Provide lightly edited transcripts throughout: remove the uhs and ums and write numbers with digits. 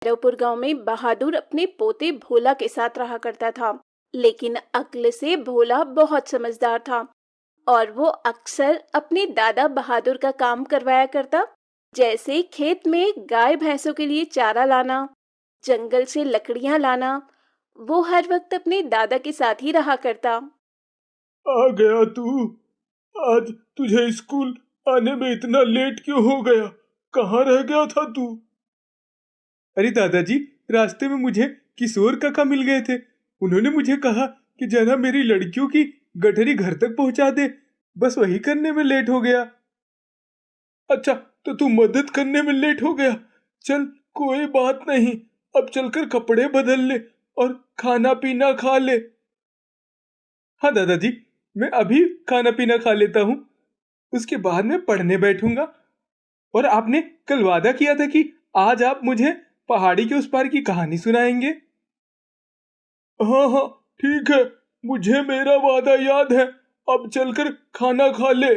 भैरवपुर गांव में बहादुर अपने पोते भोला के साथ रहा करता था। लेकिन अक्ल से भोला बहुत समझदार था और वो अक्सर अपने दादा बहादुर का काम करवाया करता, जैसे खेत में गाय भैंसों के लिए चारा लाना, जंगल से लकड़ियां लाना। वो हर वक्त अपने दादा के साथ ही रहा करता। आ गया तू। आज तुझे स्कूल आने में इतना लेट क्यों हो गया? कहाँ रह गया था तू? अरे दादाजी, रास्ते में मुझे किशोर काका मिल गए थे। उन्होंने मुझे कहा कि जरा मेरी लड़कियों की गठरी घर तक पहुंचा दे। बस वही करने में लेट हो गया। अच्छा, तो तू मदद करने में लेट हो गया। चल, कोई बात नहीं। अब चलकर कपड़े बदल ले और खाना पीना खा ले। हाँ दादाजी, मैं अभी खाना पीना खा लेता हूँ। उसके बाद मैं पढ़ने बैठूंगा। और आपने कल वादा किया था कि आज आप मुझे पहाड़ी के उस पार की कहानी सुनाएंगे। हाँ हाँ, ठीक है। मुझे मेरा वादा याद है। अब चलकर खाना खा ले।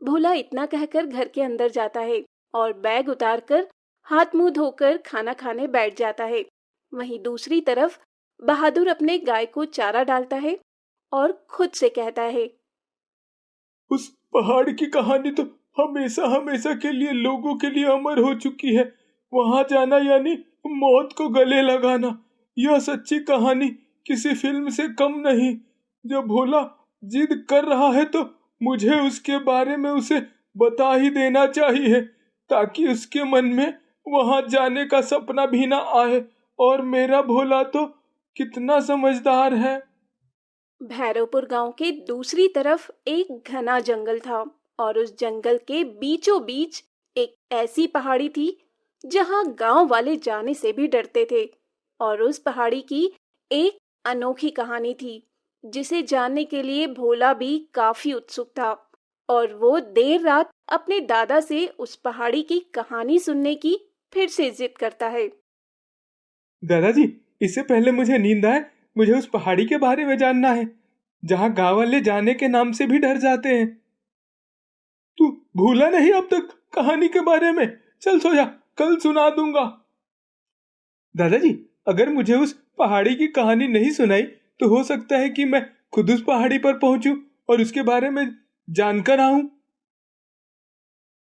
भोला इतना कहकर घर के अंदर जाता है और बैग उतारकर हाथ मुंह धोकर खाना खाने बैठ जाता है। वहीं दूसरी तरफ बहादुर अपने गाय को चारा डालता है और खुद से कहता है। उस पहाड़ की कहानी तो हमेशा हमेशा के लिए लोगों के लिए अमर हो चुकी है। वहां जाना यानी मौत को गले लगाना। यह सच्ची कहानी किसी फिल्म से कम नहीं। जब भोला जिद कर रहा है तो मुझे उसके बारे में उसे बता ही देना चाहिए, ताकि उसके मन में वहां जाने का सपना भी ना आए। और मेरा भोला तो कितना समझदार है। भैरवपुर गांव के दूसरी तरफ एक घना जंगल था और उस जंगल के बीचों बीच एक ऐसी पहाड़ी थी जहां गांव वाले जाने से भी डरते थे। और उस पहाड़ी की एक अनोखी कहानी थी जिसे जानने के लिए भोला भी काफी उत्सुक था। और वो देर रात अपने दादा से उस पहाड़ी की कहानी सुनने की फिर से जिद करता है। दादाजी, इससे पहले मुझे नींद आए, मुझे उस पहाड़ी के बारे में जानना है जहां गांव वाले जाने के नाम से भी डर जाते हैं। तू भूला नहीं अब तक कहानी के बारे में? चल सो जा, कल सुना दूंगा। दादाजी, अगर मुझे उस पहाड़ी की कहानी नहीं सुनाई तो हो सकता है कि मैं खुद उस पहाड़ी पर पहुंचूं और उसके बारे में जानकर आऊं।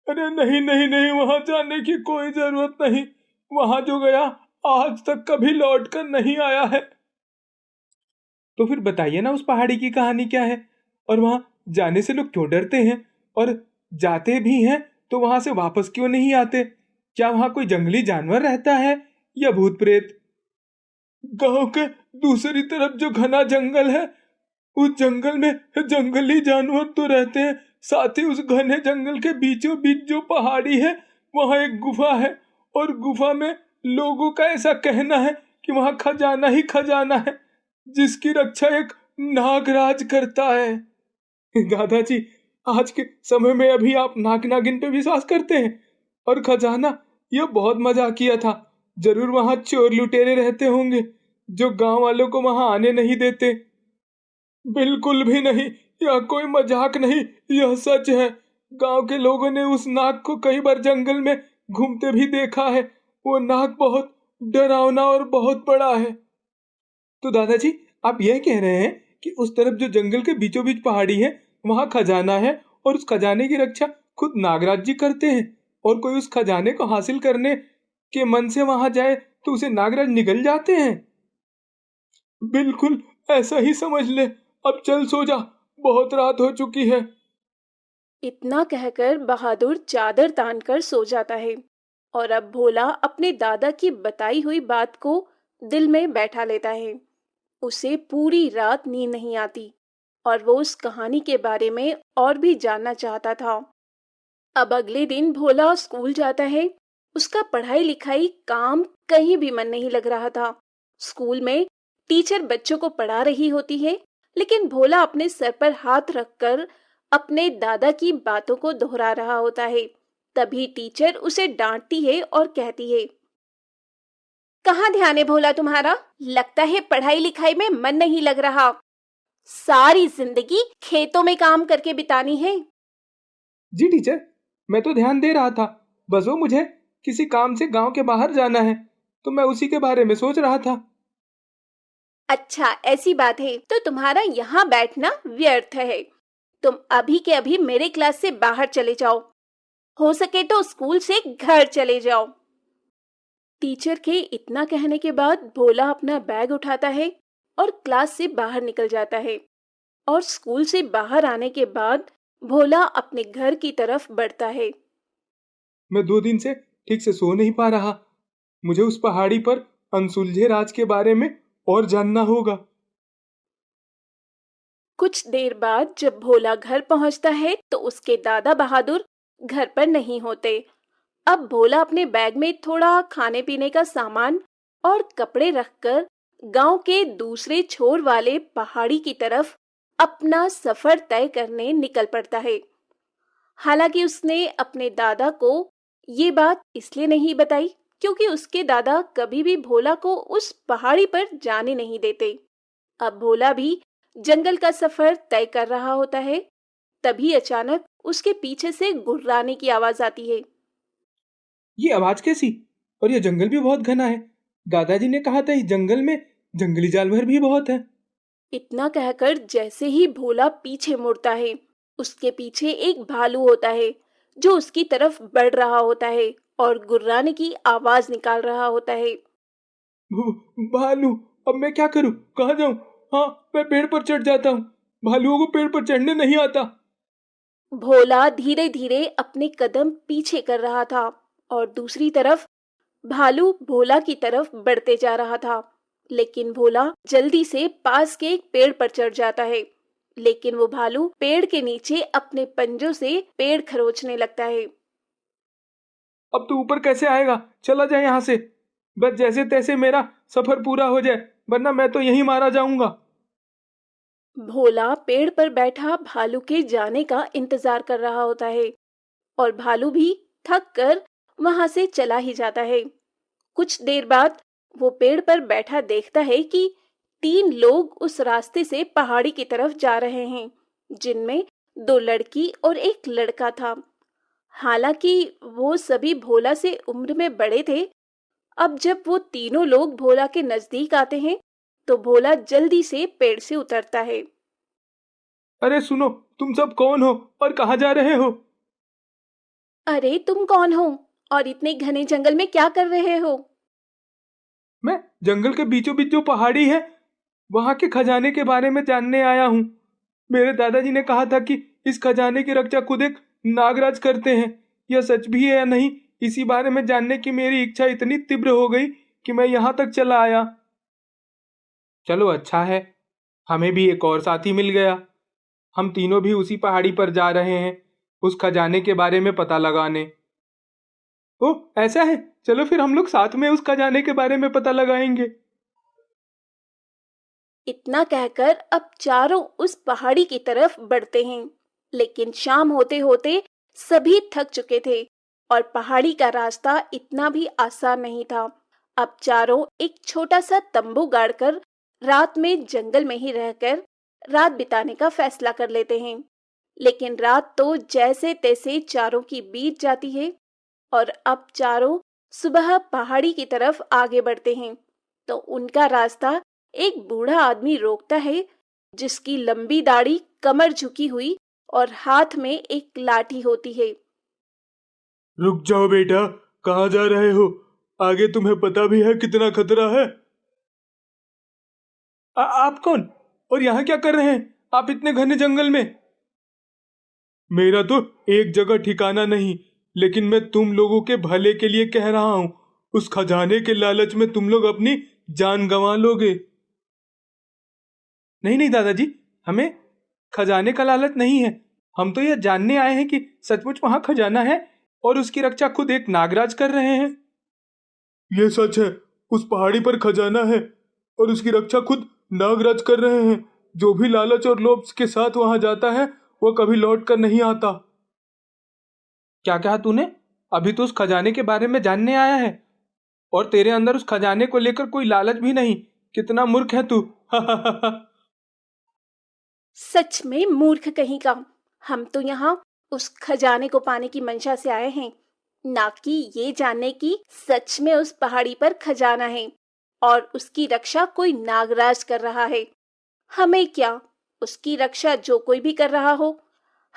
अरे नहीं नहीं नहीं, वहां जाने की कोई जरूरत नहीं। वहां जो गया आज तक कभी लौट कर नहीं आया है। तो फिर बताइए ना, उस पहाड़ी की कहानी क्या है? और वहां जाने से लोग क्यों डरते हैं? और जाते भी हैं तो वहां से वापस क्यों नहीं आते? क्या वहां कोई जंगली जानवर रहता है या भूत प्रेत? गांव के दूसरी तरफ जो घना जंगल है, उस जंगल में जंगली जानवर तो रहते हैं। साथ ही उस घने जंगल के बीचों बीच जो पहाड़ी है, वहां एक गुफा है। और गुफा में लोगों का ऐसा कहना है कि वहां खजाना ही खजाना है, जिसकी रक्षा एक नागराज करता है। दादाजी, आज के समय में अभी आप नाग नागिन पे विश्वास करते हैं? और खजाना, यह बहुत मजाक किया था। जरूर वहां चोर लुटेरे रहते होंगे जो गांव वालों को वहां आने नहीं देते। बिल्कुल भी नहीं, यह कोई मजाक नहीं, यह सच है। गांव के लोगों ने उस नाग को कई बार जंगल में घूमते भी देखा है। वो नाग बहुत डरावना और बहुत बड़ा है। तो दादाजी, आप यह कह रहे हैं कि उस तरफ जो जंगल के बीचों बीच पहाड़ी है, वहां खजाना है और उस खजाने की रक्षा खुद नागराज जी करते हैं। और कोई उस खजाने को हासिल करने के मन से वहां जाए तो उसे नागराज निगल जाते हैं। बिल्कुल ऐसा ही समझ ले। अब चल सो जा, बहुत रात हो चुकी है। इतना कहकर बहादुर चादर तानकर सो जाता है। और अब भोला अपने दादा की बताई हुई बात को दिल में बैठा लेता है। उसे पूरी रात नींद नहीं आती और वो उस कहानी के बारे में और भी जानना चाहता था। अब अगले दिन भोला स्कूल जाता है। उसका पढ़ाई लिखाई काम कहीं भी मन नहीं लग रहा था। स्कूल में टीचर बच्चों को पढ़ा रही होती है, लेकिन भोला अपने सर पर हाथ रखकर अपने दादा की बातों को दोहरा रहा होता है। तभी टीचर उसे डांटती है और कहती है, कहाँ ध्यान है भोला तुम्हारा? लगता है पढ़ाई लिखाई में मन नहीं लग रहा। सारी जिंदगी खेतों में काम करके बितानी है। जी टीचर, मैं तो ध्यान दे रहा था। बस वो मुझे किसी काम से गांव के बाहर जाना है, तो मैं उसी के बारे में सोच रहा था। अच्छा, ऐसी बात है तो तुम्हारा यहाँ बैठना व्यर्थ है। तुम अभी के अभी मेरे क्लास से बाहर चले जाओ। हो सके तो स्कूल से घर चले जाओ। टीचर के इतना कहने के बाद भोला अपना बैग उठाता है और क्लास से बाहर निकल जाता है। और स्कूल से बाहर आने के बाद भोला अपने घर की तरफ बढ़ता है। मैं 2 दिन से ठीक से सो नहीं पा रहा। मुझे उस पहाड़ी पर अनसुलझे राज के बारे में और जानना होगा। कुछ देर बाद जब भोला घर पहुंचता है तो उसके दादा बहादुर घर पर नहीं होते। अब भोला अपने बैग में थोड़ा खाने पीने का सामान और कपड़े रखकर गांव के दूसरे छोर वाले पहाड़ी की तरफ अपना सफर तय करने निकल पड़ता है। हालांकि उसने अपने दादा को ये बात इसलिए नहीं बताई क्योंकि उसके दादा कभी भी भोला को उस पहाड़ी पर जाने नहीं देते। अब भोला भी जंगल का सफर तय कर रहा होता है। तभी अचानक उसके पीछे से गुर्राने की आवाज आती है। ये आवाज कैसी? और ये जंगल भी बहुत घना है। दादाजी ने कहा था इस जंगल में जंगली जानवर भी बहुत है। इतना कहकर जैसे ही भोला पीछे मुड़ता है, उसके पीछे एक भालू होता है जो उसकी तरफ बढ़ रहा होता है और गुर्राने की आवाज निकाल रहा होता है। भालू, अब मैं क्या करूं? कहाँ जाऊं? हाँ, मैं पेड़ पर चढ़ जाता हूँ। भालुओं को पेड़ पर चढ़ने नहीं आता। भोला धीरे धीरे अपने कदम पीछे कर रहा था और दूसरी तरफ भालू भोला की तरफ बढ़ते जा रहा था। लेकिन भोला जल्दी से पास के एक पेड़ पर चढ़ जाता है। लेकिन वो भालू पेड़ के नीचे अपने पंजों से पेड़ खरोचने लगता है। अब तो ऊपर कैसे आएगा? चला जाए यहाँ से। बस जैसे तैसे मेरा सफर पूरा हो जाए, वरना मैं तो यहीं मारा जाऊंगा। भोला पेड़ पर बैठा भालू के जाने का इंतजार कर रहा होता है और भालू भी थक कर वहां से चला ही जाता है। कुछ देर बाद वो पेड़ पर बैठा देखता है कि 3 लोग उस रास्ते से पहाड़ी की तरफ जा रहे हैं, जिनमें 2 लड़की और एक लड़का था। हालांकि वो सभी भोला से उम्र में बड़े थे। अब जब वो तीनों लोग भोला के नजदीक आते हैं, तो भोला जल्दी से पेड़ से उतरता है। अरे सुनो, तुम सब कौन हो और कहाँ जा रहे हो? अरे तुम कौन हो और इतने घने जंगल में क्या कर रहे हो? मैं जंगल के बीचों बीच जो पहाड़ी है, वहां के खजाने के बारे में जानने आया हूँ। मेरे दादाजी ने कहा था कि इस खजाने की रक्षा खुद एक नागराज करते हैं। यह सच भी है या नहीं, इसी बारे में जानने की मेरी इच्छा इतनी तीव्र हो गई कि मैं यहाँ तक चला आया। चलो अच्छा है, हमें भी एक और साथी मिल गया। हम तीनों भी उसी पहाड़ी पर जा रहे हैं उस खजाने के बारे में पता लगाने। ओह ऐसा है, चलो फिर हम लोग साथ में उस खजाने के बारे में पता लगाएंगे। इतना कहकर अब चारों उस पहाड़ी की तरफ बढ़ते हैं। लेकिन शाम होते होते सभी थक चुके थे और पहाड़ी का रास्ता इतना भी आसान नहीं था। अब चारों एक छोटा सा तंबू गाड़कर रात में जंगल में ही रहकर रात बिताने का फैसला कर लेते हैं। लेकिन रात तो जैसे तैसे चारों की बीत जाती है और अब चारों सुबह पहाड़ी की तरफ आगे बढ़ते हैं। तो उनका रास्ता एक बूढ़ा आदमी रोकता है, जिसकी लंबी दाढ़ी कमर झुकी हुई और हाथ में एक लाठी होती है। रुक जाओ बेटा, कहाँ जा रहे हो? आगे तुम्हें पता भी है कितना खतरा है। आप कौन और यहाँ क्या कर रहे हैं आप इतने घने जंगल में? मेरा तो एक जगह ठिकाना नहीं, लेकिन मैं तुम लोगों के भले के लिए कह रहा हूँ। उस खजाने के लालच में तुम लोग अपनी जान गंवा लोगे। नहीं नहीं दादाजी, हमें खजाने का लालच नहीं है। हम तो यह जानने आए हैं कि सचमुच वहां खजाना है और उसकी रक्षा खुद एक नागराज कर रहे हैं। ये सच है, उस पहाड़ी पर खजाना है और उसकी रक्षा खुद नागराज कर रहे हैं। जो भी लालच और लोभ के साथ वहां जाता है, वो कभी लौट कर नहीं आता। क्या कहा तूने? अभी तो उस खजाने के बारे में जानने आया है और तेरे अंदर उस खजाने को लेकर कोई लालच भी नहीं। कितना मूर्ख है तू। सच में मूर्ख कहीं का। हम तो यहाँ उस खजाने को पाने की मंशा से आए हैं ना कि ये जानने की सच में उस पहाड़ी पर खजाना है और उसकी रक्षा कोई नागराज कर रहा है। हमें क्या, उसकी रक्षा जो कोई भी कर रहा हो,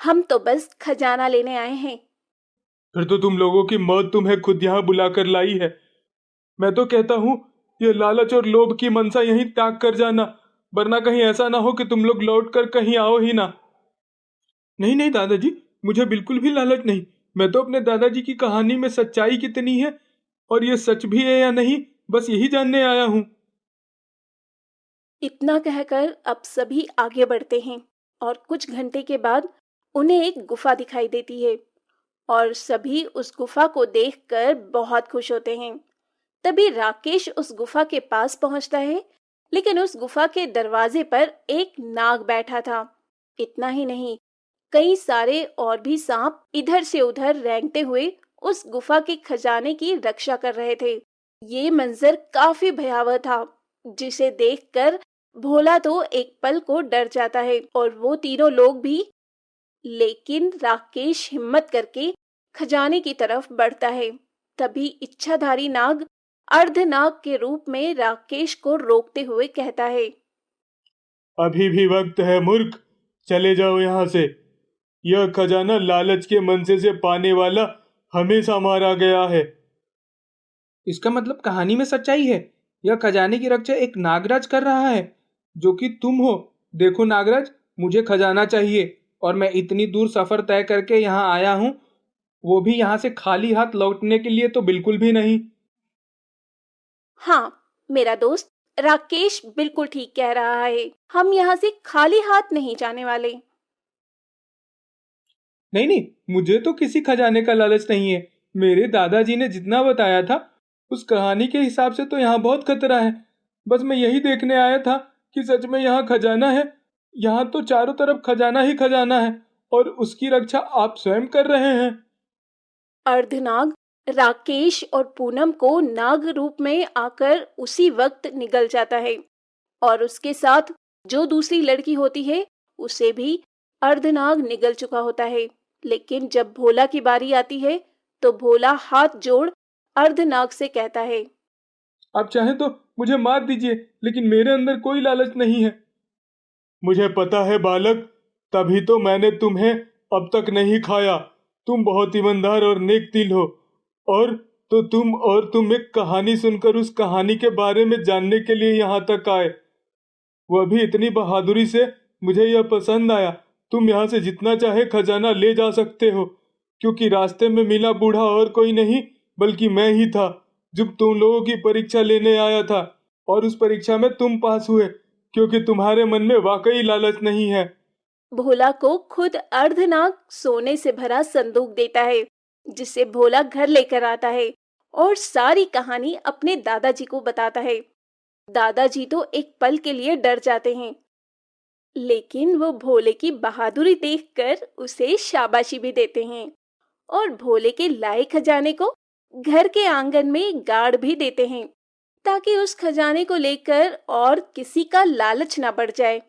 हम तो बस खजाना लेने आए हैं। फिर तो तुम लोगों की मौत तुम्हें खुद यहाँ बुलाकर लाई है। मैं तो कहता हूँ ये लालच और लोभ की मनसा यहीं त्याग कर जाना, वरना कहीं ऐसा ना हो कि तुम लोग लौट कर कहीं आओ ही ना। नहीं नहीं दादाजी, मुझे बिल्कुल भी लालच नहीं। मैं तो अपने दादाजी की कहानी में सच्चाई कितनी है और ये सच भी है या नहीं, बस यही जानने आया हूँ। इतना कहकर अब सभी आगे बढ़ते हैं और कुछ घंटे के बाद उन्हें एक गुफा दिखाई देती है और सभी उस गुफा को देखकर बहुत खुश होते हैं। तभी राकेश उस गुफा के पास पहुंचता है, लेकिन उस गुफा के दरवाजे पर एक नाग बैठा था। इतना ही नहीं, कई सारे और भी सांप इधर से उधर रेंगते हुए उस गुफा के खजाने की रक्षा कर रहे थे। ये मंजर काफी भयावह था, जिसे देखकर भोला तो एक पल को डर जाता है और वो तीनों लोग भी। लेकिन राकेश हिम्मत करके खजाने की तरफ बढ़ता है। तभी इच्छाधारी नाग अर्धनाग के रूप में राकेश को रोकते हुए कहता है। अभी भी वक्त है मूर्ख, चले जाओ यहाँ से। यह खजाना लालच के मनसे से पाने वाला हमेशा मारा गया है। इसका मतलब कहानी में सच्चाई है। यह खजाने की रक्षा एक नागराज कर रहा है, जो कि तुम हो। देखो नागराज, मुझे खजाना चाहिए और मैं इतनी दूर सफर तय करके यहाँ आया हूँ, वो भी यहाँ से खाली हाथ लौटने के लिए तो बिल्कुल भी नहीं। हाँ, मेरा दोस्त राकेश बिल्कुल ठीक कह रहा है। हम यहाँ से खाली हाथ नहीं जाने वाले। नहीं नहीं, मुझे तो किसी खजाने का लालच नहीं है। मेरे दादाजी ने जितना बताया था उस कहानी के हिसाब से तो यहाँ बहुत खतरा है। बस मैं यही देखने आया था कि सच में यहाँ खजाना है। यहाँ तो चारों तरफ खजाना ही खजाना है और उसकी रक्षा आप स्वयं कर रहे हैं। अर्धनाग राकेश और पूनम को नाग रूप में आकर उसी वक्त निगल जाता है और उसके साथ जो दूसरी लड़की होती है उसे भी अर्धनाग निगल चुका होता है। लेकिन जब भोला की बारी आती है तो भोला हाथ जोड़ अर्धनाग से कहता है। आप चाहें तो मुझे मार दीजिए, लेकिन मेरे अंदर कोई लालच नहीं है। मुझे पता है बालक, तभी तो मैंने तुम्हें अब तक नहीं खाया। तुम बहुत ईमानदार और नेक दिल हो। और तो तुम एक कहानी सुनकर उस कहानी के बारे में जानने के लिए यहाँ तक आए, वह भी इतनी बहादुरी से। मुझे यह पसंद आया। तुम यहाँ से जितना चाहे खजाना ले जा सकते हो, क्योंकि रास्ते में मिला बूढ़ा और कोई नहीं बल्कि मैं ही था, जब तुम लोगों की परीक्षा लेने आया था। और उस परीक्षा में तुम पास हुए, क्योंकि तुम्हारे मन में वाकई लालच नहीं है। भोला को खुद अर्धनाग सोने से भरा संदूक देता है, जिसे भोला घर लेकर आता है और सारी कहानी अपने दादाजी को बताता है। दादाजी तो एक पल के लिए डर जाते हैं, लेकिन वो भोले की बहादुरी देखकर उसे शाबाशी भी देते हैं और भोले के लाए खजाने को घर के आंगन में गाड़ भी देते हैं, ताकि उस खजाने को लेकर और किसी का लालच ना बढ़ जाए।